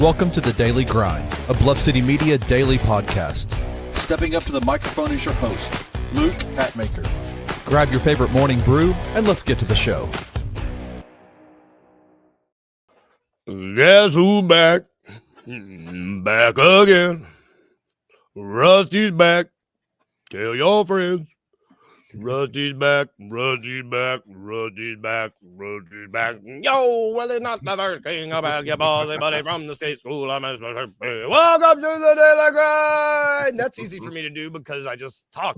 Welcome to The Daily Grind, a Bluff City Media daily podcast. Stepping up to the microphone is your host, Luke Hatmaker. Grab your favorite morning brew, and let's get to the show. Guess who's back? Back again. Rusty's back. Tell your friends. Rusty's back. Rusty's back. Rusty's back. Rusty's back. Yo, well, it's not the first king of basketball. Everybody from the state school. Welcome to the Daily Grind. That's easy for me to do because I just talk.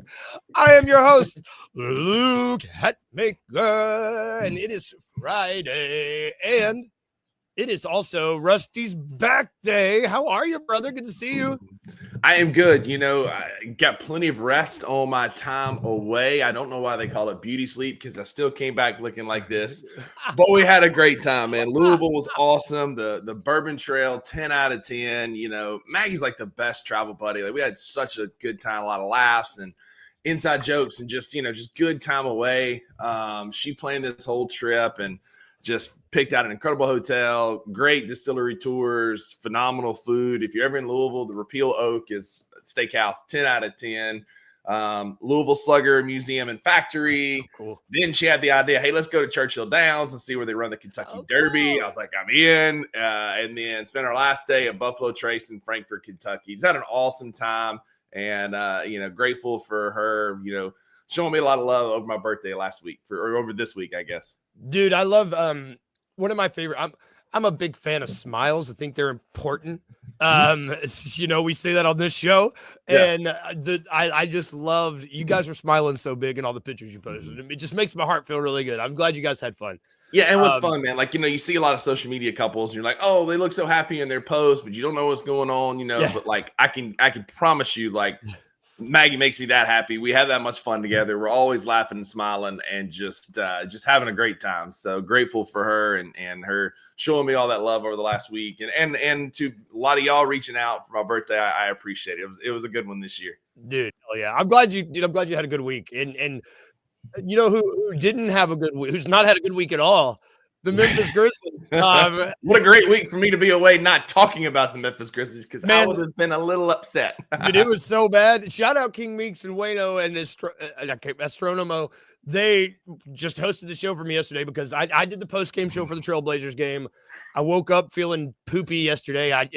I am your host, Luke Hatmaker, and it is Friday, and it is also Rusty's back day. How are you, brother? Good to see you. I am good. You know, I got plenty of rest on my time away. I don't know why they call it beauty sleep because I still came back looking like this. But we had a great time, man. Louisville was awesome. The Bourbon Trail, 10 out of 10. You know, Maggie's like the best travel buddy. Like, we had such a good time, a lot of laughs and inside jokes and just good time away. She planned this whole trip and just picked out an incredible hotel, great distillery tours, phenomenal food. If you're ever in Louisville, the Repeal Oak is steakhouse, 10 out of 10. Louisville Slugger Museum and Factory. So cool. Then she had the idea, hey, let's go to Churchill Downs and see where they run the Kentucky Derby. I was like, I'm in. And then spent our last day at Buffalo Trace in Frankfort, Kentucky. Just had an awesome time and, grateful for her, showing me a lot of love over my birthday last week or over this week, I guess. Dude, I love one of my favorite. I'm a big fan of smiles. I think they're important. We say that on this show, and I just loved you guys were smiling so big in all the pictures you posted. It just makes my heart feel really good. I'm glad you guys had fun. Yeah, and it was fun, man. Like, you see a lot of social media couples, and you're like, oh, they look so happy in their post, but you don't know what's going on, Yeah. But like, I can promise you, like, Maggie makes me that happy. We have that much fun together. We're always laughing and smiling and just having a great time. So grateful for her and her showing me all that love over the last week. And to a lot of y'all reaching out for my birthday, I appreciate it. It was a good one this year. Dude, oh yeah. I'm glad you had a good week. And you know who didn't have a good week, who's not had a good week at all? The Memphis Grizzlies. What a great week for me to be away not talking about the Memphis Grizzlies because I would have been a little upset. Dude, it was so bad. Shout out King Meeks and Wayno and Astronomo. They just hosted the show for me yesterday because I did the post-game show for the Trailblazers game. I woke up feeling poopy yesterday. I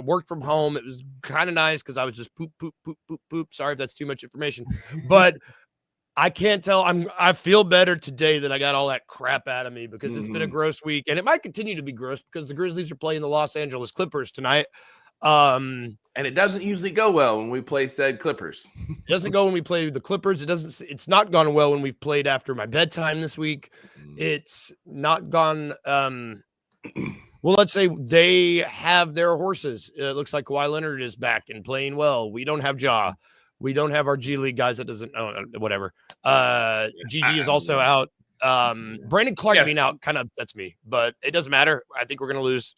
worked from home. It was kind of nice because I was just poop. Sorry if that's too much information. But I can't tell. I feel better today that I got all that crap out of me because it's been a gross week, and it might continue to be gross because the Grizzlies are playing the Los Angeles Clippers tonight. And it doesn't usually go well when we play said Clippers. It doesn't go when we play the Clippers. It's not gone well when we've played after my bedtime this week. It's not gone. Well, let's say they have their horses. It looks like Kawhi Leonard is back and playing well. We don't have Ja. We don't have our G League guys. That doesn't whatever. GG is also out. Brandon Clark being out kind of upsets me, but it doesn't matter. I think we're going to lose.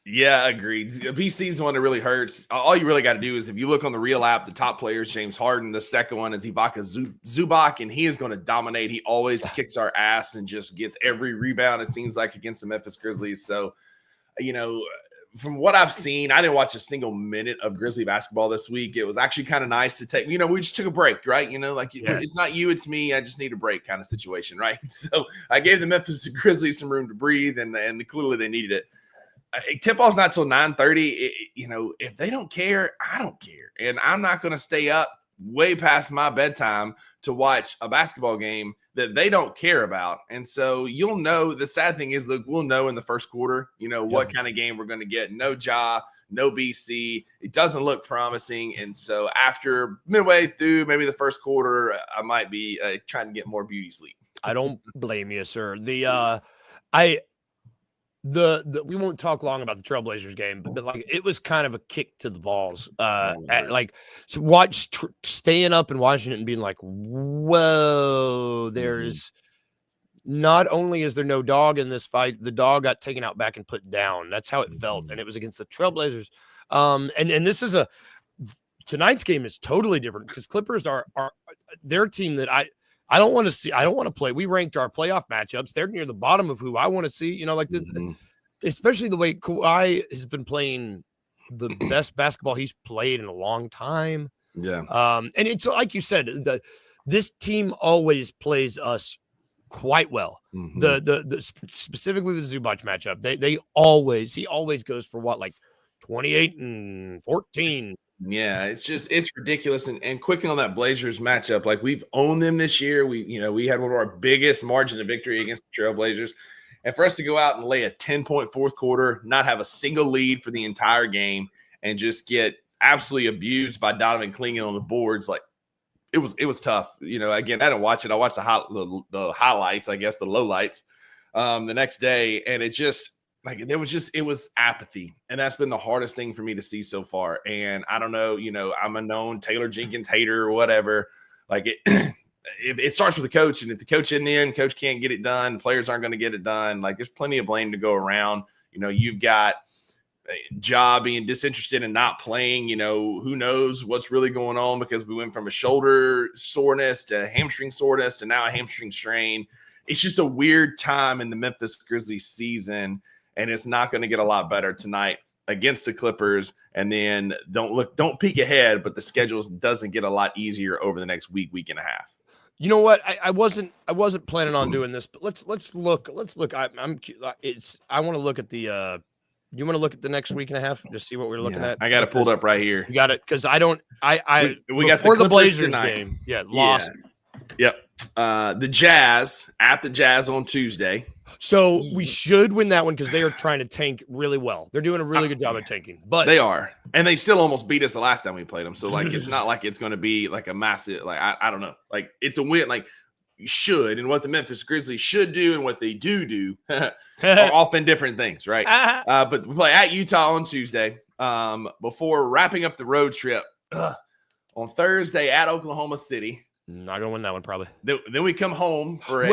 Yeah, agreed. BC's the one that really hurts. All you really got to do is if you look on the real app, the top player is James Harden. The second one is Ibaka Zubac, and he is going to dominate. He always kicks our ass and just gets every rebound, it seems like, against the Memphis Grizzlies. So, from what I've seen, I didn't watch a single minute of Grizzly basketball this week. It was actually kind of nice to take, we just took a break, right? It's not you, it's me. I just need a break kind of situation, right? So I gave the Memphis Grizzlies some room to breathe, and clearly they needed it. Tip-off's not till 9:30. If they don't care, I don't care. And I'm not going to stay up way past my bedtime to watch a basketball game that they don't care about. And so you'll know, the sad thing is, look, we'll know in the first quarter, what kind of game we're going to get. No Ja, no BC. It doesn't look promising. And so after midway through, maybe the first quarter, I might be trying to get more beauty sleep. I don't blame you, sir. We won't talk long about the Trailblazers game, but like it was kind of a kick to the balls. Staying up and watching it and being like, whoa, there's not only is there no dog in this fight, the dog got taken out back and put down. That's how it felt. And it was against the Trailblazers. And this is tonight's game is totally different because Clippers are their team that I don't want to see. I don't want to play. We ranked our playoff matchups. They're near the bottom of who I want to see. especially the way Kawhi has been playing the best basketball he's played in a long time. Yeah. And it's like you said, this team always plays us quite well. Mhm. Specifically the Zubac matchup. He always goes for what, like 28 and 14. Yeah, it's ridiculous. And quickly on that Blazers matchup, like we've owned them this year. We had one of our biggest margin of victory against the Trailblazers. And for us to go out and lay a 10-point fourth quarter, not have a single lead for the entire game, and just get absolutely abused by Donovan Clingan on the boards, like it was tough. Again, I didn't watch it. I watched the highlights, I guess, the lowlights the next day, and it just like it was apathy, and that's been the hardest thing for me to see so far. And I don't know, I'm a known Taylor Jenkins hater or whatever. Like it starts with the coach, and if the coach isn't in, coach can't get it done, players aren't going to get it done. Like there's plenty of blame to go around. You've got Ja being disinterested and not playing. Who knows what's really going on, because we went from a shoulder soreness to a hamstring soreness to now a hamstring strain. It's just a weird time in the Memphis Grizzlies season, and it's not going to get a lot better tonight against the Clippers. And then don't peek ahead, but the schedule doesn't get a lot easier over the next week and a half. You know what? I wasn't planning on doing this, but let's look. I want to look at the. You want to look at the next week and a half? Just see what we're looking at. I got it pulled up right here. You got it, because I don't. We got the Blazers tonight. game. Yeah, lost. Yep. The Jazz at the Jazz on Tuesday. So we should win that one, because they are trying to tank really well. They're doing a really good job of tanking. But they are, and they still almost beat us the last time we played them. So like, it's not like it's going to be like a massive. Like I don't know. Like it's a win. Like you should, and what the Memphis Grizzlies should do, and what they do are often different things, right? But we play at Utah on Tuesday. Before wrapping up the road trip on Thursday at Oklahoma City. Not gonna win that one, probably. Then we come home for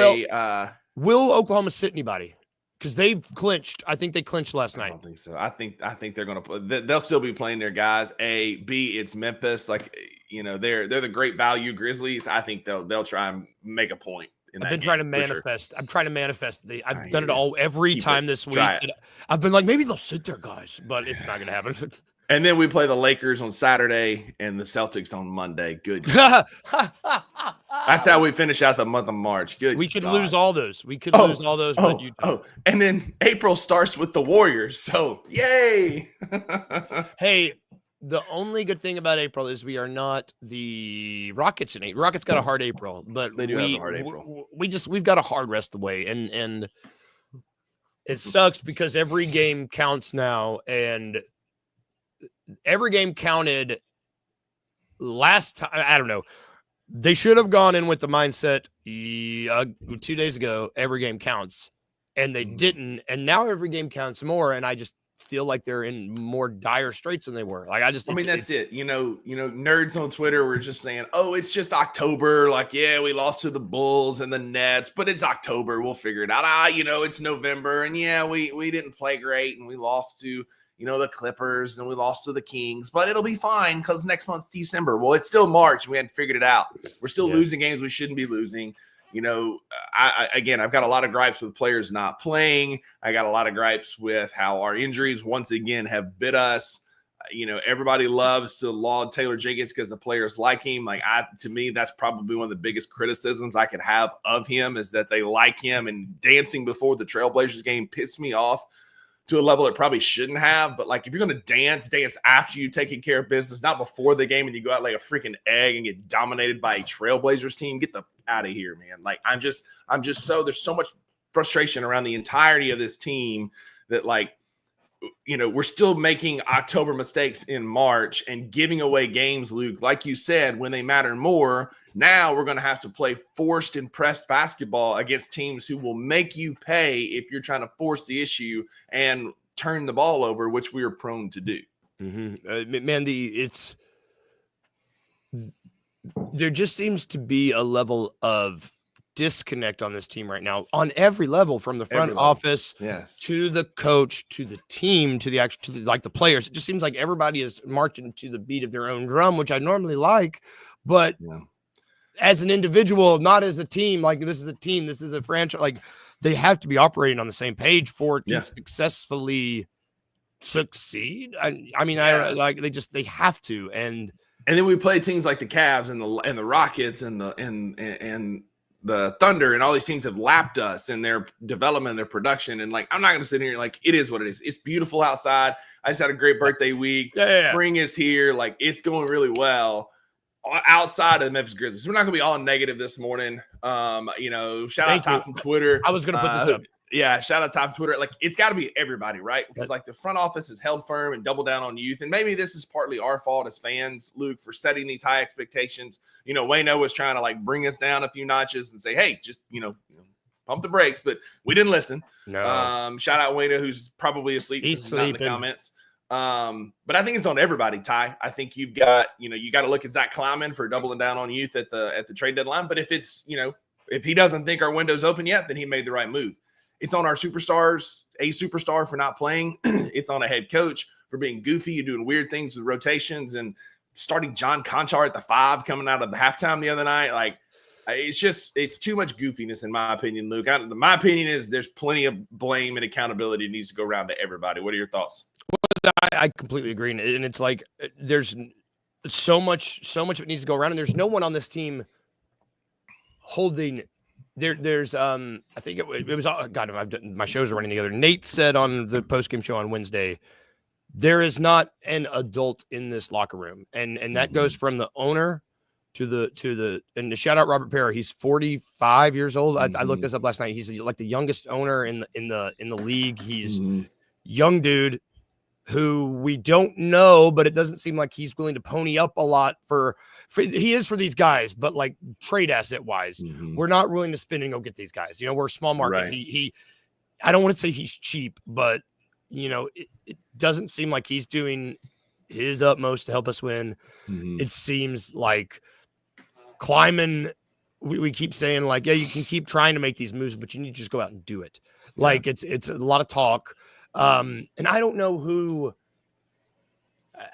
Will Oklahoma sit anybody? Because they've clinched. I think they clinched last night. I don't think so. I think they're gonna play. They'll still be playing their guys. B, it's Memphis. Like they're the great value Grizzlies. I think they'll try and make a point. I've been trying to manifest. Sure. I'm trying to manifest. I've done it all every time this week. I've been like, maybe they'll sit their guys, but it's not gonna happen. And then we play the Lakers on Saturday and the Celtics on Monday. Good. That's how we finish out the month of March. Good. We could lose all those. But you don't. And then April starts with the Warriors. So yay. Hey, the only good thing about April is we are not the Rockets in April. Rockets got a hard April, but they do have a hard April. We've got a hard rest of the way, and it sucks because every game counts now, and every game counted last time. I don't know. They should have gone in with the mindset 2 days ago, every game counts, and they didn't. And now every game counts more. And I just feel like they're in more dire straits than they were. Like that's it. Nerds on Twitter were just saying, "Oh, it's just October. Like, yeah, we lost to the Bulls and the Nets, but it's October. We'll figure it out. It's November, and yeah, we didn't play great, and we lost to." The Clippers, and we lost to the Kings, but it'll be fine because next month's December. Well, it's still March. We hadn't figured it out. We're still losing games we shouldn't be losing. I've got a lot of gripes with players not playing. I got a lot of gripes with how our injuries once again have bit us. Everybody loves to laud Taylor Jenkins because the players like him. To me, that's probably one of the biggest criticisms I could have of him, is that they like him, and dancing before the Trailblazers game pissed me off to a level it probably shouldn't have. But if you're going to dance after you taking care of business, not before the game, and you go out like a freaking egg and get dominated by a Trailblazers team. Get the out of here, man. There's so much frustration around the entirety of this team that we're still making October mistakes in March and giving away games, Luke, like you said, when they matter more. Now we're going to have to play forced and pressed basketball against teams who will make you pay if you're trying to force the issue and turn the ball over, which we are prone to do. Mm-hmm. Man, there just seems to be a level of disconnect on this team right now on every level, from the front office to the coach, to the team, to the players. It just seems like everybody is marching to the beat of their own drum, which I normally like, but as an individual, not as a team. This is a team, this is a franchise. they have to be operating on the same page for it to successfully succeed. I mean, I don't like they have to. And then we play teams like the Cavs and the Rockets and the Thunder, and all these teams have lapped us in their development, their production. And like, I'm not going to sit here like, it is what it is. It's beautiful outside. I just had a great birthday week. Spring is here. Like, it's going really well outside of the Memphis Grizzlies. We're not going to be all negative this morning. Shout out Top from Twitter. I was going to put this up. Yeah, shout out Top Twitter. Like, it's got to be everybody, right? Because like the front office is held firm and double down on youth. And maybe this is partly our fault as fans, Luke, for setting these high expectations. Wayno was trying to like bring us down a few notches and say, hey, just, pump the brakes. But we didn't listen. No. Shout out Wayno, who's probably asleep. He's sleeping. Not in the comments. But I think it's on everybody, Ty. I think you've got, you got to look at Zach Kleiman for doubling down on youth at the trade deadline. But if it's, if he doesn't think our window's open yet, then he made the right move. It's on our superstars, a superstar for not playing. It's on a head coach for being goofy and doing weird things with rotations and starting John Conchar at the 5 coming out of the halftime the other night. Like, it's too much goofiness in my opinion, Luke. My opinion is there's plenty of blame and accountability needs to go around to everybody. What are your thoughts? Well, I completely agree. And it's like, there's so much of it needs to go around. And there's no one on this team holding there's I think it was God, my shows are running together. Nate said on the post-game show on Wednesday, there is not an adult in this locker room. And that goes from the owner to the and to shout out Robert Parra. He's 45 years old. I looked this up last night. He's like the youngest owner in the league. He's young dude who we don't know, but it doesn't seem like he's willing to pony up a lot for he is for these guys, but like trade asset wise, we're not willing to spend and go get these guys. We're a small market. Right. I don't want to say he's cheap, but it doesn't seem like he's doing his utmost to help us win. It seems like Kleiman, we keep saying like, yeah, you can keep trying to make these moves, but you need to just go out and do it. Like it's a lot of talk. And I don't know who.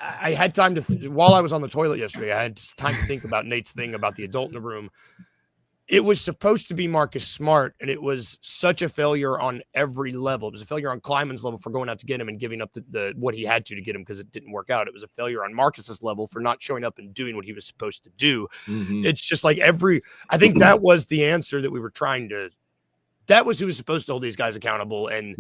I had time to while I was on the toilet yesterday, I had time to think about Nate's thing about the adult in the room. It was supposed to be Marcus Smart, and it was such a failure on every level. It was a failure on Kleiman's level for going out to get him and giving up the what he had to get him because it didn't work out. It was a failure on Marcus's level for not showing up and doing what he was supposed to do. It's just like I think that was the answer that we were trying to. That was who was supposed to hold these guys accountable, and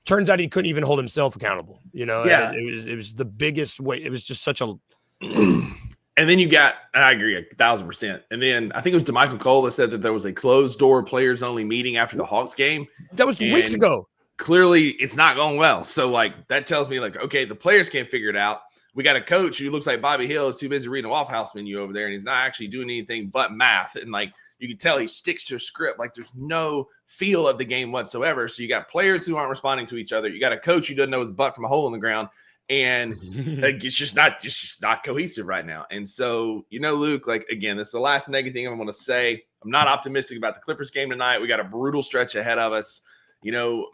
turns out he couldn't even hold himself accountable. It was the biggest way. It was just such a. And then you got, I agree 1,000%. And then I think it was DeMichael Cole that said that there was a closed door players only meeting after the Hawks game. That was weeks ago. Clearly it's not going well. So like, that tells me like, okay, the players can't figure it out. We got a coach who looks like Bobby Hill is too busy reading a Waffle House menu over there. And he's not actually doing anything but math. And like, you can tell he sticks to a script. Like there's no feel of the game whatsoever. So you got players who aren't responding to each other. You got a coach who doesn't know his butt from a hole in the ground. And it's just not cohesive right now. And so, Luke, like, again, this is the last negative thing I want to say. I'm not optimistic about the Clippers game tonight. We got a brutal stretch ahead of us.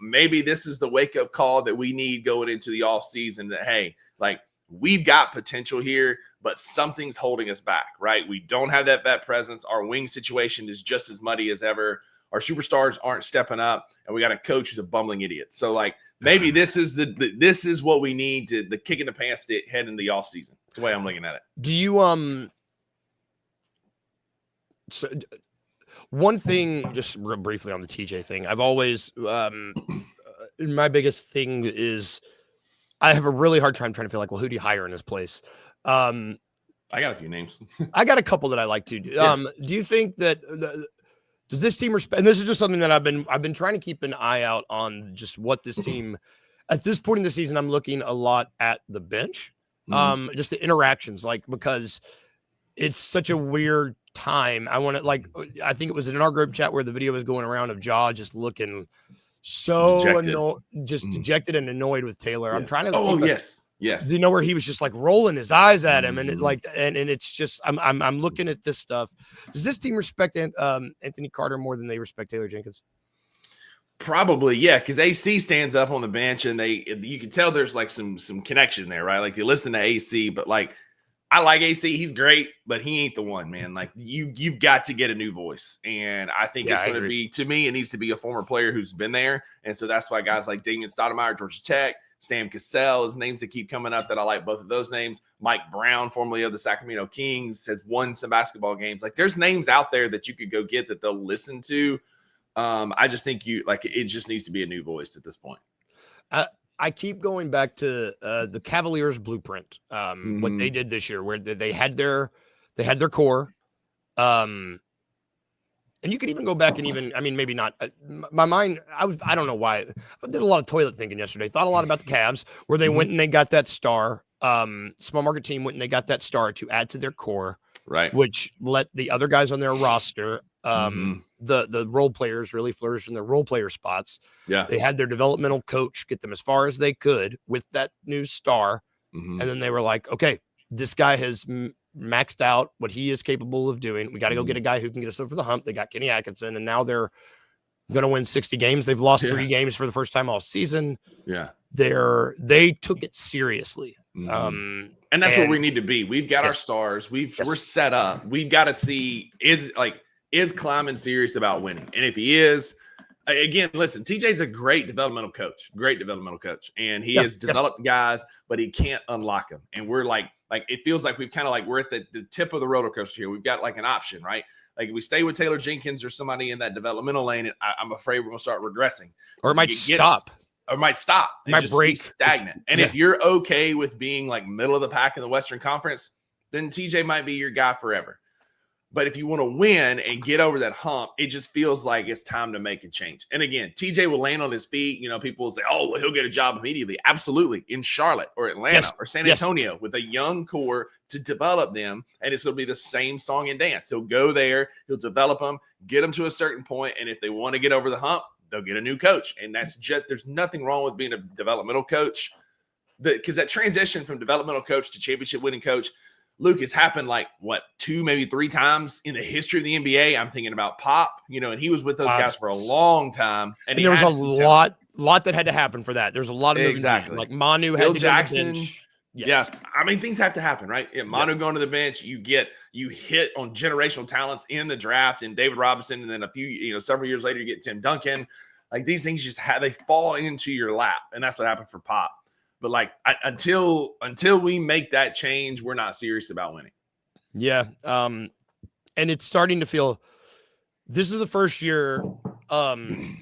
Maybe this is the wake-up call that we need going into the offseason that, hey, like, we've got potential here, but something's holding us back, right? We don't have that vet presence. Our wing situation is just as muddy as ever. Our superstars aren't stepping up, and we got a coach who's a bumbling idiot. So, like, maybe this is this is what we need to the kick in the pants to head into the offseason. That's the way I'm looking at it. Do you so one thing, just real briefly on the TJ thing, I've always my biggest thing is I have a really hard time trying to feel like, well, who do you hire in this place? I got a few names. I got a couple that I like to do. Do you think that does this team respect? And this is just something that I've been trying to keep an eye out on. Just what this team at this point in the season, I'm looking a lot at the bench, just the interactions, like because it's such a weird time. I think it was in our group chat where the video was going around of Ja just looking so dejected and annoyed with Taylor. Yes. I'm trying to. Oh yes. Yes. Where he was just like rolling his eyes at him and and it's just, I'm looking at this stuff. Does this team respect Anthony Carter more than they respect Taylor Jenkins? Probably. Yeah. Cause AC stands up on the bench and you can tell there's like some connection there, right? Like you listen to AC, but like, I like AC. He's great, but he ain't the one, man. Like you've got to get a new voice. And I think it's going to be, to me, it needs to be a former player who's been there. And so that's why guys like Damian Stoudemire, Georgia Tech, Sam Cassell is names that keep coming up that I like both of those names. Mike Brown, formerly of the Sacramento Kings, has won some basketball games. Like there's names out there that you could go get that they'll listen to. I just think it just needs to be a new voice at this point. I keep going back to the Cavaliers blueprint, what they did this year, where they had their core, and you could even go back and even, I mean, maybe not. My mind, I don't know why. I did a lot of toilet thinking yesterday. Thought a lot about the Cavs, where they went and they got that star. Small market team went and they got that star to add to their core, right? Which let the other guys on their roster, the role players, really flourish in their role player spots. Yeah, they had their developmental coach get them as far as they could with that new star, and then they were like, okay, this guy has maxed out what he is capable of doing. We got to go get a guy who can get us over the hump. They got Kenny Atkinson, and now they're going to win 60 games. They've lost 3 games for the first time all season. Yeah, they took it seriously. And that's where we need to be. We've got our stars. We're set up. We've got to see is Kleiman serious about winning? And if he is, again, listen, TJ's a great developmental coach, and he has developed guys, but he can't unlock them. And we're like it feels like we've kind of like we're at the tip of the roller coaster here. We've got like an option, right? Like if we stay with Taylor Jenkins or somebody in that developmental lane, I'm afraid we're gonna start regressing, or it might stop. Or might stop. It might just break. Be stagnant. And if you're okay with being like middle of the pack in the Western Conference, then TJ might be your guy forever. But if you want to win and get over that hump, it just feels like it's time to make a change. And again, TJ will land on his feet. You know, people will say, oh, well, he'll get a job immediately. Absolutely. In Charlotte or Atlanta or San Antonio with a young core to develop them. And it's going to be the same song and dance. He'll go there. He'll develop them, get them to a certain point. And if they want to get over the hump, they'll get a new coach. And that's just, there's nothing wrong with being a developmental coach. Because that transition from developmental coach to championship winning coach, Luke, it's happened like 2, maybe 3 times in the history of the NBA. I'm thinking about Pop, and he was with those guys for a long time. And there was a lot that had to happen for that. There's a lot of exactly like Manu Phil had to Jackson. Go to the bench. Yes. Yeah, I mean things have to happen, right? Manu going to the bench, you hit on generational talents in the draft, and David Robinson, and then a few, several years later, you get Tim Duncan. Like these things they fall into your lap, and that's what happened for Pop. But like until we make that change, we're not serious about winning. Yeah. And it's starting to feel this is the first year under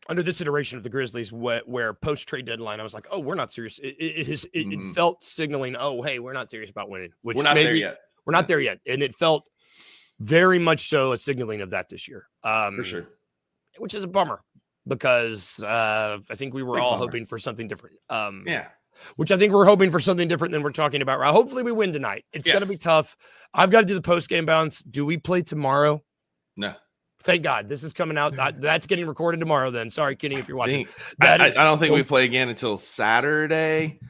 this iteration of the Grizzlies where post-trade deadline, I was like, oh, we're not serious. It felt signaling, oh, hey, we're not serious about winning. Which we're not there yet. We're not there yet. And it felt very much so a signaling of that this year. For sure. Which is a bummer. Because I think we were all hoping for something different. Which I think we're hoping for something different than we're talking about. Hopefully we win tonight. It's going to be tough. I've got to do the post-game bounce. Do we play tomorrow? No. Thank God. This is coming out. That's getting recorded tomorrow then. Sorry, Kenny, if you're watching. I don't think we play again until Saturday.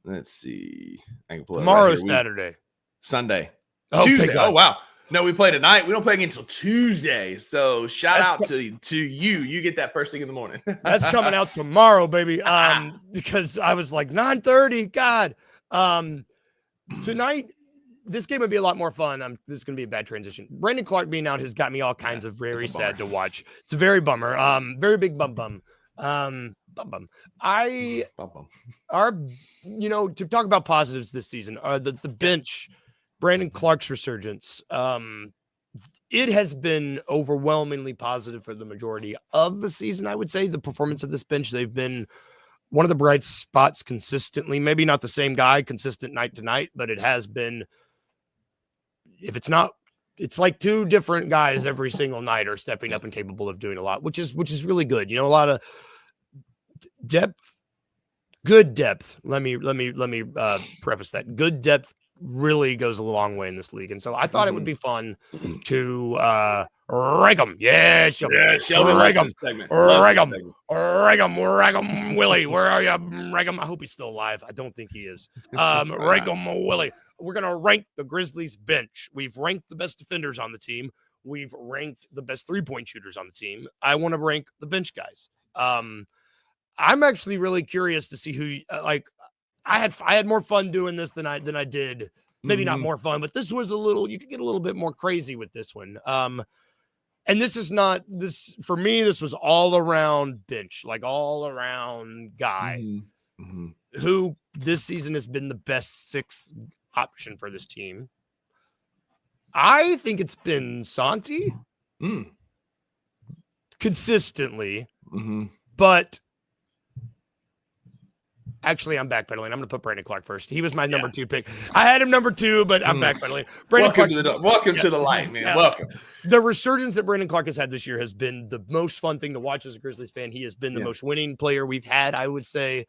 Let's see. I can pull Tomorrow's Saturday. Sunday. Oh, Tuesday. Oh, wow. No, we play tonight. We don't play again until Tuesday. So shout out to you. You get that first thing in the morning. That's coming out tomorrow, baby. Because I was like 9:30. God. Tonight, this game would be a lot more fun. This is going to be a bad transition. Brandon Clark being out has got me all kinds of very sad to watch. It's a very bummer. Very big bum. To talk about positives this season, the bench. Brandon Clark's resurgence. It has been overwhelmingly positive for the majority of the season, I would say. The performance of this bench, they've been one of the bright spots consistently. Maybe not the same guy consistent night to night, but it has been. If it's not, it's like 2 different guys every single night are stepping up and capable of doing a lot, which is really good. A lot of depth, good depth. Let me preface that. Good depth really goes a long way in this league. And so I thought it would be fun to rag them. Yeah, Shelby. Rag them, Willie. Where are you? Rag him. I hope he's still alive. I don't think he is. Rag him, Willie. We're going to rank the Grizzlies bench. We've ranked the best defenders on the team. We've ranked the best 3-point shooters on the team. I want to rank the bench guys. I'm actually really curious to see who I had more fun doing this than I did maybe not more fun, but this was you could get a little bit more crazy with this one. And this is not this for me. This was all around bench, like all around guy who this season has been the best sixth option for this team. I think it's been Santi consistently, but actually I'm backpedaling. I'm going to put Brandon Clark first. He was my number 2 pick. I had him number 2, but I'm backpedaling. Welcome to the light, man. Yeah. Welcome. The resurgence that Brandon Clark has had this year has been the most fun thing to watch as a Grizzlies fan. He has been the most winning player we've had, I would say.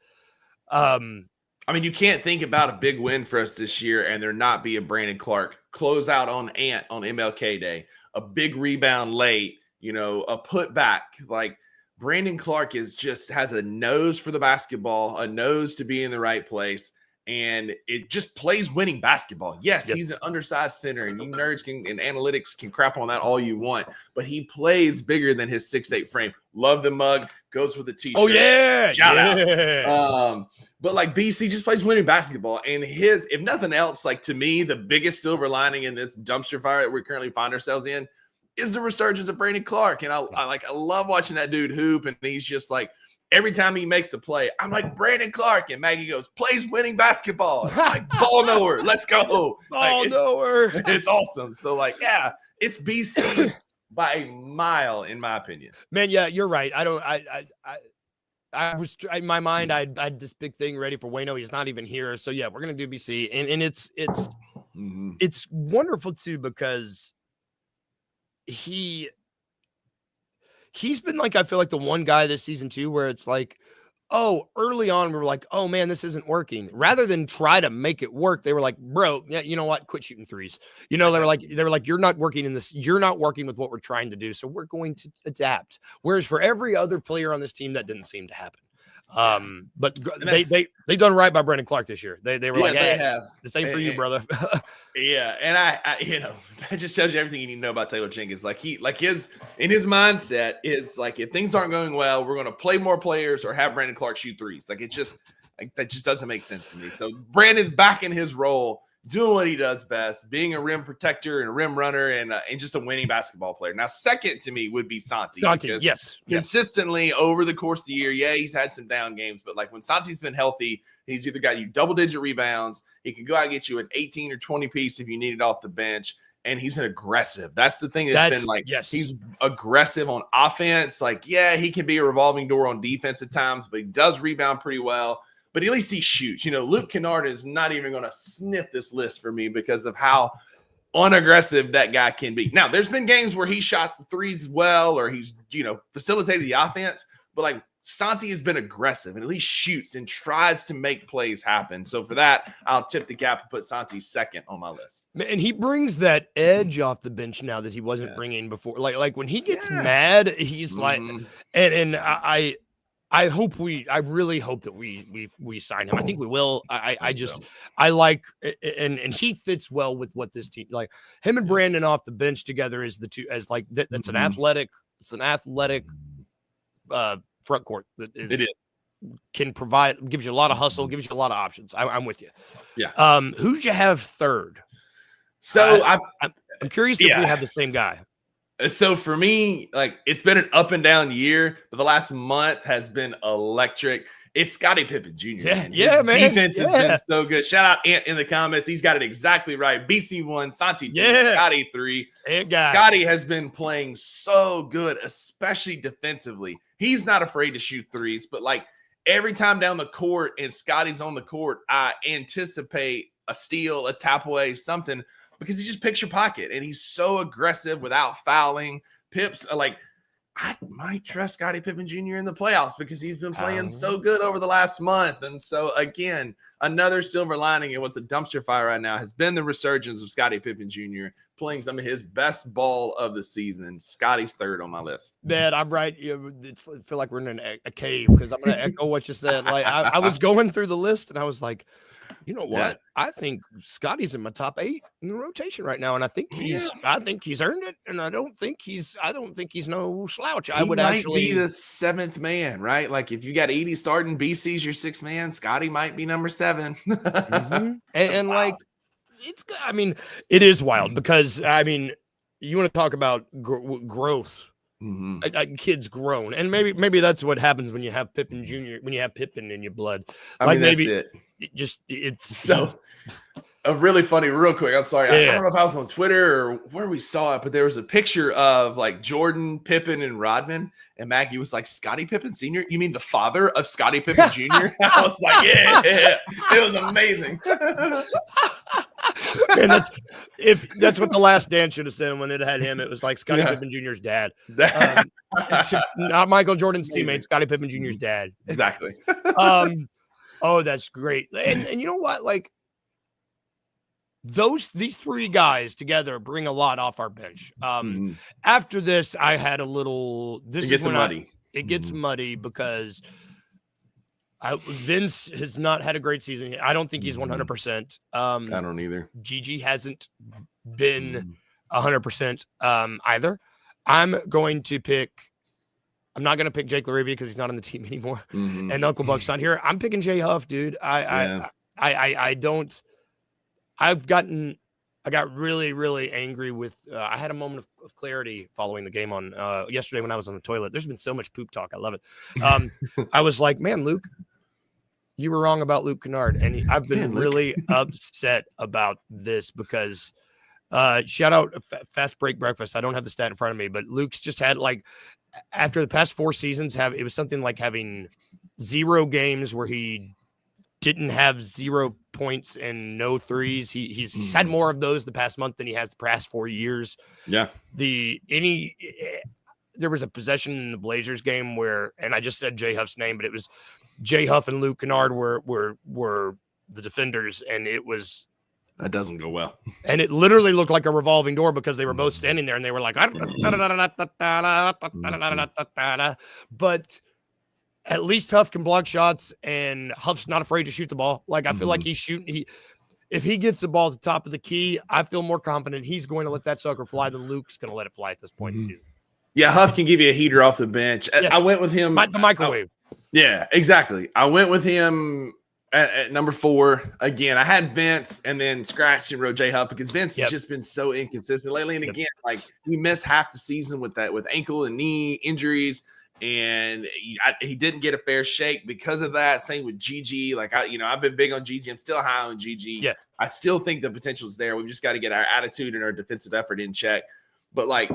I mean, you can't think about a big win for us this year and there not be a Brandon Clark closeout on Ant on MLK Day, a big rebound late, a putback. Like Brandon Clark has a nose for the basketball, a nose to be in the right place, and it just plays winning basketball. Yes, he's an undersized center, and you nerds and analytics can crap on that all you want, but he plays bigger than his 6'8" frame. Love the mug, goes with the t-shirt. Oh, yeah. Shout out. But like BC just plays winning basketball, and if nothing else, like to me, the biggest silver lining in this dumpster fire that we currently find ourselves in is the resurgence of Brandon Clark. And I love watching that dude hoop, and he's just like, every time he makes a play, I'm like, Brandon Clark. And Maggie goes, plays winning basketball. I'm like, ball knower. Let's go. Ball knower. It's awesome. So, it's BC by a mile, in my opinion. Man, yeah, you're right. I was in my mind, I had this big thing ready for Wayno. He's not even here. So, yeah, we're going to do BC. And it's wonderful, too, because he's been like, I feel like the one guy this season too, where it's like, oh, early on, we were like, oh man, this isn't working. Rather than try to make it work, they were like, bro, yeah, you know what? Quit shooting threes. They were like, you're not working in this. You're not working with what we're trying to do. So we're going to adapt. Whereas for every other player on this team, that didn't seem to happen. But they done right by Brandon Clark this year. They were like, hey, have the same for you, brother. Yeah, and I that just tells you everything you need to know about Taylor Jenkins. In his mindset, it's like, if things aren't going well, we're going to play more players or have Brandon Clark shoot threes. That just doesn't make sense to me. So Brandon's back in his role, doing what he does best, being a rim protector and a rim runner and just a winning basketball player. Now, second to me would be Santi. Yes. Consistently over the course of the year, he's had some down games, but when Santi's been healthy, he's either got you double-digit rebounds, he can go out and get you an 18 or 20 piece if you need it off the bench, and he's an aggressive. That's the thing that's been he's aggressive on offense. He can be a revolving door on defense at times, but he does rebound pretty well. But at least he shoots. Luke Kennard is not even going to sniff this list for me because of how unaggressive that guy can be. Now, there's been games where he shot threes well or he's, facilitated the offense. But, Santi has been aggressive and at least shoots and tries to make plays happen. So, for that, I'll tip the cap and put Santi second on my list. And he brings that edge off the bench now that he wasn't bringing before. Like when he gets mad, he's like – and I really hope that we sign him. I think we will. I like, and he fits well with what this team, like him and Brandon off the bench together is the two, as like, that's an athletic front court that can provide, gives you a lot of hustle, gives you a lot of options. I'm with you. Yeah. Who'd you have third? So I'm curious if we have the same guy. So for me, it's been an up and down year, but the last month has been electric. It's Scottie Pippen Jr. Man. Man. Defense has been so good. Shout out Ant in the comments. He's got it exactly right. BC 1, Santi 2, Scottie 3. Scottie has been playing so good, especially defensively. He's not afraid to shoot threes, but every time down the court and Scottie's on the court, I anticipate a steal, a tap away, something, because he just picks your pocket and he's so aggressive without fouling. Pips are I might trust Scottie Pippen Jr. in the playoffs because he's been playing so good over the last month. And so, again, another silver lining in what's a dumpster fire right now has been the resurgence of Scottie Pippen Jr. playing some of his best ball of the season. Scottie's third on my list. Man, I'm right. I feel like we're in a cave because I'm going to echo what you said. I was going through the list and I was like, you know what? Yeah. I think Scottie's in my top 8 in the rotation right now, and I think he's earned it. And I don't think he's no slouch. I would actually be the 7th man, right? If you got 80 starting, BC's your 6th man. Scottie might be number 7. And I mean, it is wild because, I mean, you want to talk about growth. Kids grown, and maybe that's what happens when you have Pippen Jr. when you have Pippen in your blood. I mean, that's it. It's so a really funny, real quick. I'm sorry, I don't know if I was on Twitter or where we saw it, but there was a picture of like Jordan, Pippen, and Rodman, and Maggie was like, "Scottie Pippen Sr. You mean the father of Scottie Pippen Jr.?" I was like, "Yeah, it was amazing." And that's what the Last Dance should have said when it had him. It was like Scottie Pippen Jr.'s dad, not Michael Jordan's teammate. Scottie Pippen Jr.'s dad. Exactly. Oh, that's great. And you know what? Like these three guys together bring a lot off our bench. After this, I had a little. This it gets muddy. It gets muddy because Vince has not had a great season. I don't think he's 100%. I don't either. Gigi hasn't been 100% either. I'm not going to pick Jake LaRivia because he's not on the team anymore. And Uncle Buck's not here. I'm picking Jay Huff, dude. I got really, really angry with I had a moment of clarity following the game on yesterday when I was on the toilet. There's been so much poop talk. I love it. I was like, man, Luke, you were wrong about Luke Kennard. And I've been really upset about this because shout out Fast Break Breakfast. I don't have the stat in front of me, but Luke's just had like after the past 4 seasons it was something like having 0 games where he didn't have 0 points and no threes. He's had more of those the past month than he has the past 4 years. Yeah. There was a possession in the Blazers game where, and I just said Jay Huff's name, but it was Jay Huff and Luke Kennard were the defenders, and that doesn't go well. And it literally looked like a revolving door because they were both standing there and they were like, but at least Huff can block shots, and Huff's not afraid to shoot the ball. Like I feel like he's shooting. If he gets the ball at the top of the key, I feel more confident he's going to let that sucker fly than Luke's going to let it fly at this point in the season. Yeah, Huff can give you a heater off the bench. Yes. I went with him. The microwave. Yeah, exactly. I went with him at number 4. Again, I had Vince and then scratched and wrote Jay Huff because Vince has just been so inconsistent lately. And again, like we missed half the season with ankle and knee injuries. And he didn't get a fair shake because of that. Same with Gigi. Like I've been big on Gigi. I'm still high on Gigi. Yeah. I still think the potential is there. We've just got to get our attitude and our defensive effort in check. But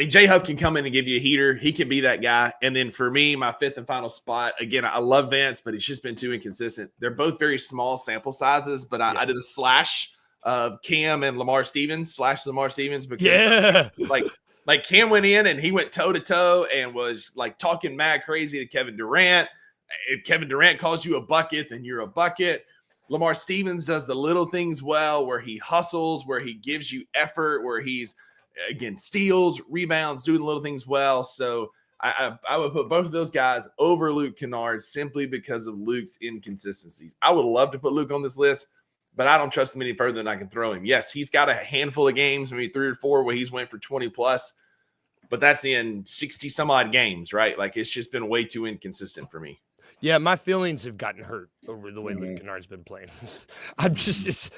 Jay Huff can come in and give you a heater. He can be that guy. And then for me, my 5th and final spot, again, I love Vince, but he's just been too inconsistent. They're both very small sample sizes, but I did a slash of Cam and Lamar Stevens because like Cam went in and he went toe to toe and was like talking mad crazy to Kevin Durant. If Kevin Durant calls you a bucket, then you're a bucket. Lamar Stevens does the little things well, where he hustles, where he gives you effort, where he's again steals, rebounds, doing the little things well. So I would put both of those guys over Luke Kennard simply because of Luke's inconsistencies. I would love to put Luke on this list, but I don't trust him any further than I can throw him. Yes, he's got a handful of games, maybe 3 or 4, where he's went for 20 plus, but that's in 60 some odd games, right? Like it's just been way too inconsistent for me. Yeah, my feelings have gotten hurt over the way Luke Kennard's been playing. I just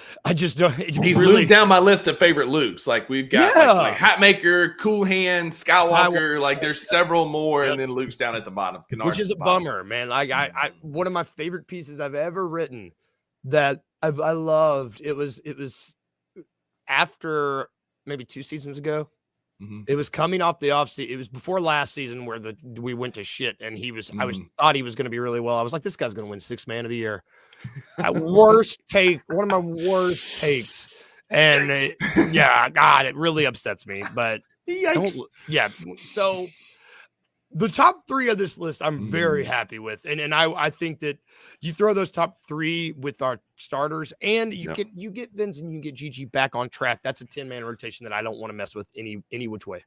don't. He's really moved down my list of favorite Lukes. Like we've got like Hatmaker, Cool Hand, Skywalker. Like there's several more, and then Luke's down at the bottom. Kennard's which is a bummer, man. Like I one of my favorite pieces I've ever written that I loved. It was after maybe 2 seasons ago. It was coming off the offseason. It was before last season where we went to shit, and I thought he was going to be really well. I was like, this guy's going to win 6th man of the year. Worst take, one of my worst takes, and it really upsets me. But so the top 3 of this list, I'm very happy with, and I think that you throw those top 3 with our starters, and you get Vince and you get Gigi back on track. That's a 10-man rotation that I don't want to mess with any which way.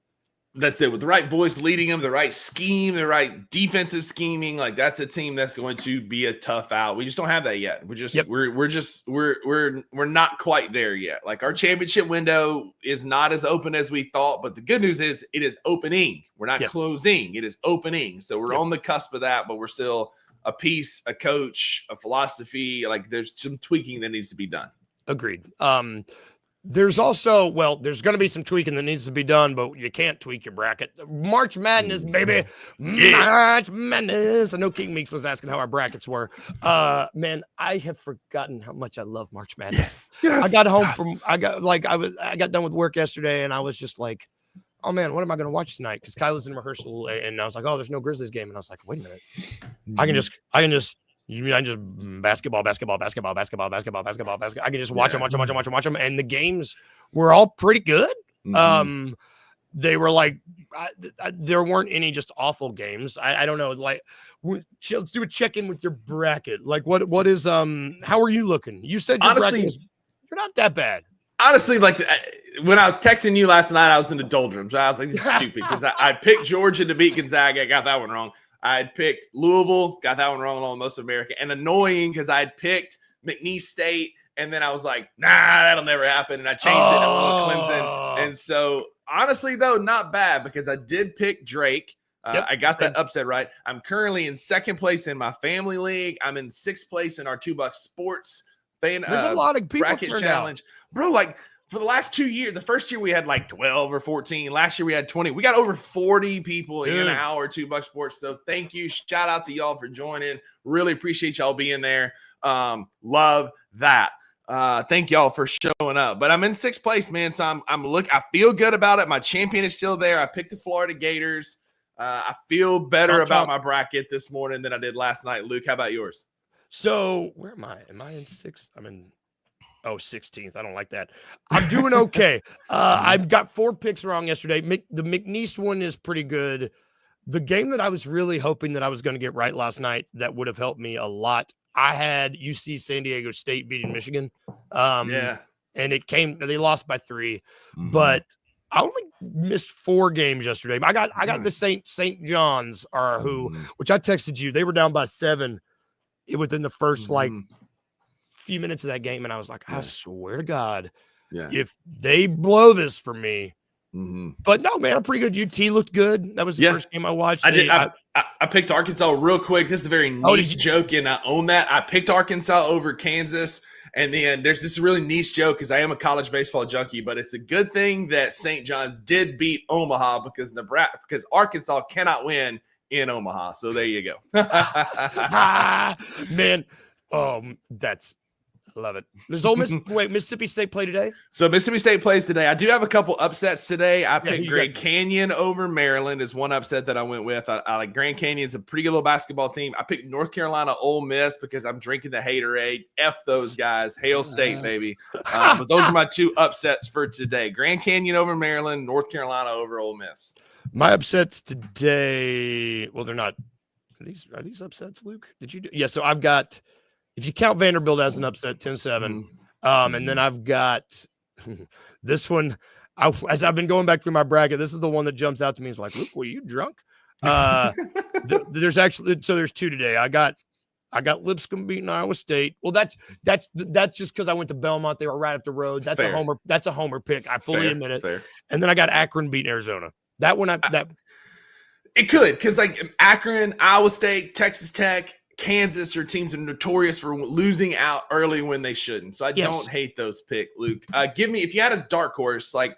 That's it. With the right boys leading them, the right scheme, the right defensive scheming, like that's a team that's going to be a tough out. We just don't have that yet. We're not quite there yet. Like our championship window is not as open as we thought, but the good news is it is opening. We're not closing. It is opening. So we're on the cusp of that, but we're still a piece, a coach, a philosophy. Like there's some tweaking that needs to be done. Agreed. There's also, there's going to be some tweaking that needs to be done, but you can't tweak your bracket. March Madness, baby. March Madness. I know King Meeks was asking how our brackets were. Man, I have forgotten how much I love March Madness. Yes. I got home I got done with work yesterday, and I was just like, oh man, what am I going to watch tonight? Because Kyla's in rehearsal, and I was like, oh, there's no Grizzlies game. And I was like, wait a minute. I can just basketball. I can just watch them. And the games were all pretty good. They were like, there weren't any just awful games. I don't know. Like, let's do a check-in with your bracket. Like, what is, how are you looking? You said your bracket you're not that bad. Honestly, like when I was texting you last night, I was in the doldrums. I was like, this is stupid because I picked Georgia to beat Gonzaga. I got that one wrong. I had picked Louisville, got that one wrong along most of America, and annoying because I had picked McNeese State, and then I was like, nah, that'll never happen, and I changed it and I went with Clemson. And so, honestly, though, not bad because I did pick Drake. I got that upset right. I'm currently in second place in my family league. I'm in sixth place in our $2 sports fan. There's a lot of people bracket challenge, bro. Like, for the last 2 years, the first year we had like 12 or 14. Last year we had 20. We got over 40 people in our $2 sports. So thank you. Shout out to y'all for joining. Really appreciate y'all being there. Love that. Thank y'all for showing up. But I'm in sixth place, man. So I feel good about it. My champion is still there. I picked the Florida Gators. I feel better about my bracket this morning than I did last night. Luke, how about yours? So where am I? Am I in sixth? I'm in 16th. I don't like that. I'm doing okay. I've got 4 picks wrong yesterday. The McNeese one is pretty good. The game that I was really hoping that I was going to get right last night that would have helped me a lot. I had UC San Diego State beating Michigan. And they lost by 3. But I only missed 4 games yesterday. I got the St. John's which I texted you. They were down by 7 within the first few minutes of that game, and I was like, I swear to God, if they blow this for me. But no, man, I'm pretty good. UT looked good. That was the first game I watched. I picked Arkansas real quick. This is a very niche joke, and I own that. I picked Arkansas over Kansas, and then there's this really niche joke because I am a college baseball junkie, but it's a good thing that St. John's did beat Omaha because Arkansas cannot win in Omaha. So there you go. Man, love it. There's Ole Miss. Wait, Mississippi State play today? So Mississippi State plays today. I do have a couple upsets today. I picked Grand Canyon over Maryland is one upset that I went with. I like Grand Canyon's a pretty good little basketball team. I picked North Carolina Ole Miss because I'm drinking the haterade. F those guys. Hail State, baby. But those are my 2 upsets for today. Grand Canyon over Maryland, North Carolina over Ole Miss. My upsets today, well, they're not. Are these upsets, Luke? Did you do? Yeah, so I've got, if you count Vanderbilt as an upset, 10-7. And then I've got this one. As I've been going back through my bracket, this is the one that jumps out to me. It's like, Luke, were you drunk? There's 2 today. I got Lipscomb beating Iowa State. Well, that's just because I went to Belmont. They were right up the road. That's a homer pick. I fully admit it. Fair. And then I got Akron beating Arizona. That one, it could, because like Akron, Iowa State, Texas Tech, Kansas are teams that are notorious for losing out early when they shouldn't. So I don't hate those picks, Luke. Give me, if you had a dark horse, like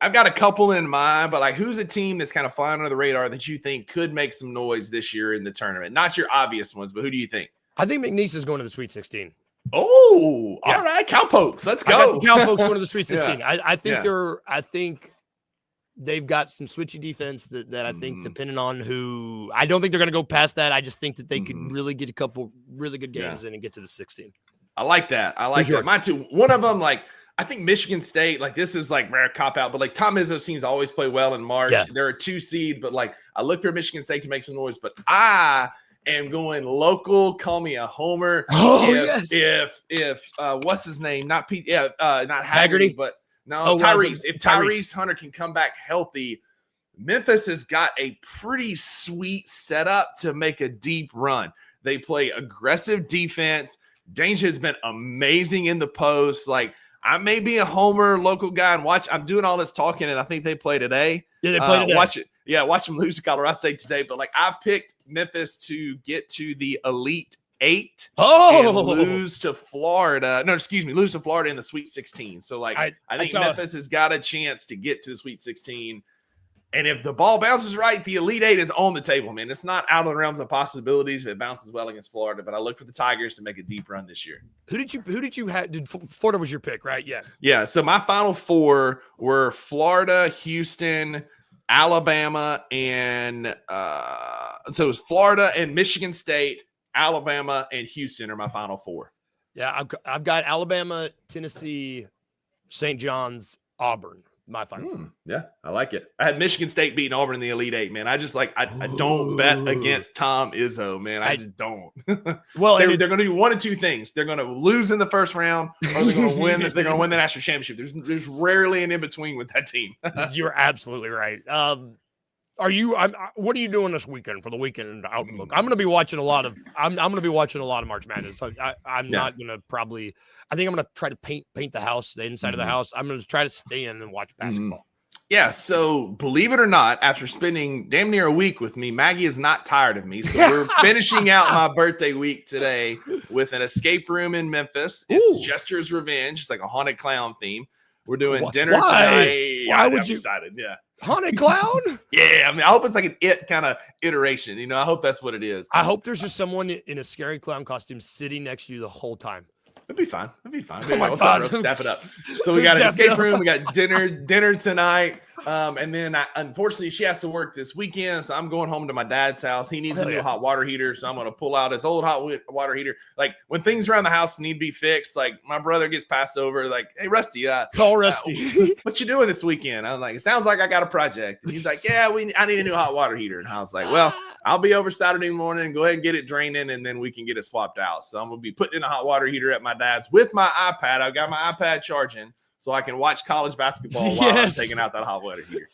I've got a couple in mind, but like who's a team that's kind of flying under the radar that you think could make some noise this year in the tournament? Not your obvious ones, but who do you think? I think McNeese is going to the Sweet 16. Oh, all right, Cowpokes, let's go. I got the Cowpokes going to the Sweet 16. I think they've got some switchy defense that I think, depending on who, I don't think they're going to go past that. I just think that they could really get a couple really good games in and get to the 16. I like that. That. Mine too. One of them, like, I think Michigan State, like, this is like rare cop out, but like Tom Izzo seems to always play well in March. Yeah. They're a 2 seed, but like I look for Michigan State to make some noise, but I am going local. Call me a homer. If what's his name? Not Pete. Not Haggerty, but. No, Tyrese. If Tyrese Hunter can come back healthy, Memphis has got a pretty sweet setup to make a deep run. They play aggressive defense. Danger has been amazing in the post. Like, I may be a homer local guy and watch. I'm doing all this talking, and I think they play today. Yeah, they play today. Watch it. Yeah, watch them lose to Colorado State today. But like, I picked Memphis to get to the Elite 8 Oh, and lose to Florida. No, excuse me, lose to Florida in the Sweet 16. So, like, I think Memphis has got a chance to get to the Sweet 16. And if the ball bounces right, the Elite Eight is on the table, man. It's not out of the realms of possibilities if it bounces well against Florida. But I look for the Tigers to make a deep run this year. Who did you have? Florida was your pick, right? Yeah. Yeah. So my final 4 were Florida, Houston, Alabama, and so it was Florida and Michigan State, Alabama, and Houston are my final 4. Yeah, I've got Alabama, Tennessee, St. John's, Auburn. My final. Yeah, I like it. I had Michigan State beating Auburn in the Elite Eight, man. I just like I don't bet against Tom Izzo, man. I just don't. Well, they're going to do one of two things. They're going to lose in the first round, or they're going to win. They're going to win the national championship. There's rarely an in between with that team. You're absolutely right. What are you doing this weekend for the weekend outlook? I'm going to be watching a lot of. I'm going to be watching a lot of March Madness. I'm not going to probably. I think I'm going to try to paint the house, the inside of the house. I'm going to try to stay in and watch basketball. Yeah. So believe it or not, after spending damn near a week with me, Maggie is not tired of me. So we're finishing out my birthday week today with an escape room in Memphis. It's Jester's Revenge. It's like a haunted clown theme. We're doing dinner tonight. Why would you? Excited. Yeah. Haunted clown? Yeah. I mean, I hope it's like an It kind of iteration. You know, I hope that's what it is. I hope there's just someone in a scary clown costume sitting next to you the whole time. It'd be fine. Oh my God. Dap it up. So we got an escape room. We got dinner tonight. And then unfortunately she has to work this weekend. So I'm going home to my dad's house. He needs a new hot water heater. So I'm going to pull out his old hot water heater. Like when things around the house need to be fixed, like my brother gets passed over, like, hey, Rusty, call Rusty. What you doing this weekend? I was like, it sounds like I got a project. And he's like, yeah, I need a new hot water heater. And I was like, well, I'll be over Saturday morning and go ahead and get it draining. And then we can get it swapped out. So I'm going to be putting in a hot water heater at my dad's with my iPad. I've got my iPad charging so I can watch college basketball while I'm taking out that hot water heater.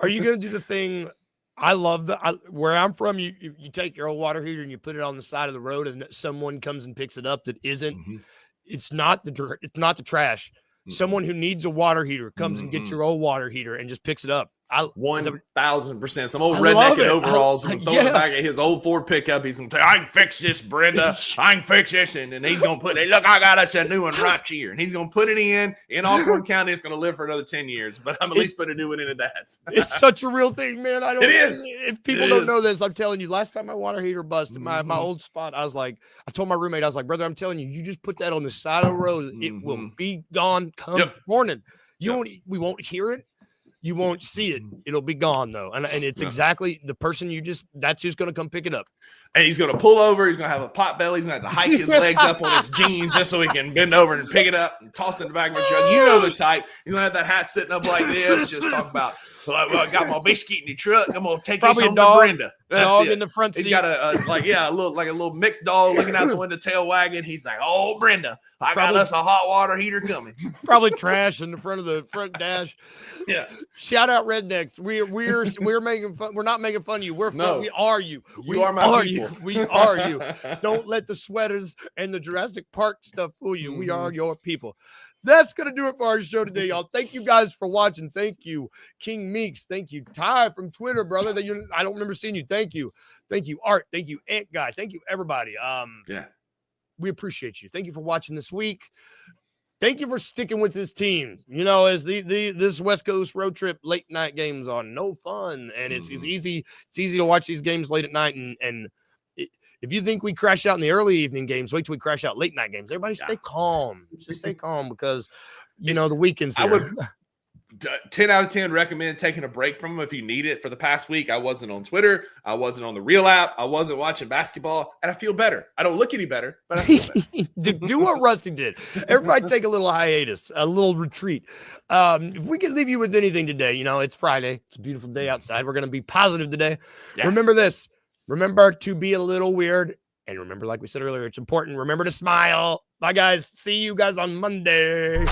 Are you going to do the thing? I love where I'm from. You take your old water heater and you put it on the side of the road, and someone comes and picks it up that isn't. It's not the trash. Someone who needs a water heater comes and gets your old water heater and just picks it up. 1,000%. Some old redneck in overalls and throwing it back at his old Ford pickup. He's gonna say, "I can fix this, Brenda. I can fix this," and then he's gonna put it. Look, I got us a new one right here, and he's gonna put it in Alcorn County. It's gonna live for another 10 years, but I'm at least putting a new one in dad's. It's such a real thing, man. It is. If people don't know this, I'm telling you. Last time my water heater busted, my old spot, I told my roommate, I was like, brother, I'm telling you, you just put that on the side of the road, it will be gone come morning. We won't hear it. You won't see it. It'll be gone though. And it's exactly the person that's who's going to come pick it up. And he's going to pull over. He's going to have a pot belly. He's going to have to hike his legs up on his jeans just so he can bend over and pick it up and toss it in the back of his truck. You know the type. He's going to have that hat sitting up like this. Just talk about, well, I got my biscuit in the truck. I'm going to take this home to Brenda. Dog in the front seat. He's got a little mixed dog looking out the window, tail wagging. He's like, oh, Brenda, I got us a hot water heater coming. Probably trash in the front of the front dash. Yeah. Shout out rednecks. We're making fun. We're not making fun of you. We are you. You are my people. We are you. Don't let the sweaters and the Jurassic Park stuff fool you. We are your people. That's going to do it for our show today, y'all. Thank you guys for watching. Thank you, King Meeks. Thank you, Ty from Twitter, brother. I don't remember seeing you. Thank you. Thank you, Art. Thank you, Ant Guy. Thank you, everybody. We appreciate you. Thank you for watching this week. Thank you for sticking with this team. You know, as this West Coast road trip, late night games are no fun, and it's easy. It's easy to watch these games late at night, and if you think we crash out in the early evening games, wait till we crash out late night games. Everybody stay calm. Just stay calm because, the weekend's here. I would 10 out of 10 recommend taking a break from them if you need it. For the past week, I wasn't on Twitter. I wasn't on the Real app. I wasn't watching basketball, and I feel better. I don't look any better, but I feel better. Do what Rusty did. Everybody take a little hiatus, a little retreat. If we could leave you with anything today, it's Friday. It's a beautiful day outside. We're going to be positive today. Yeah. Remember this. Remember to be a little weird. And remember, like we said earlier, it's important. Remember to smile. Bye, guys. See you guys on Monday.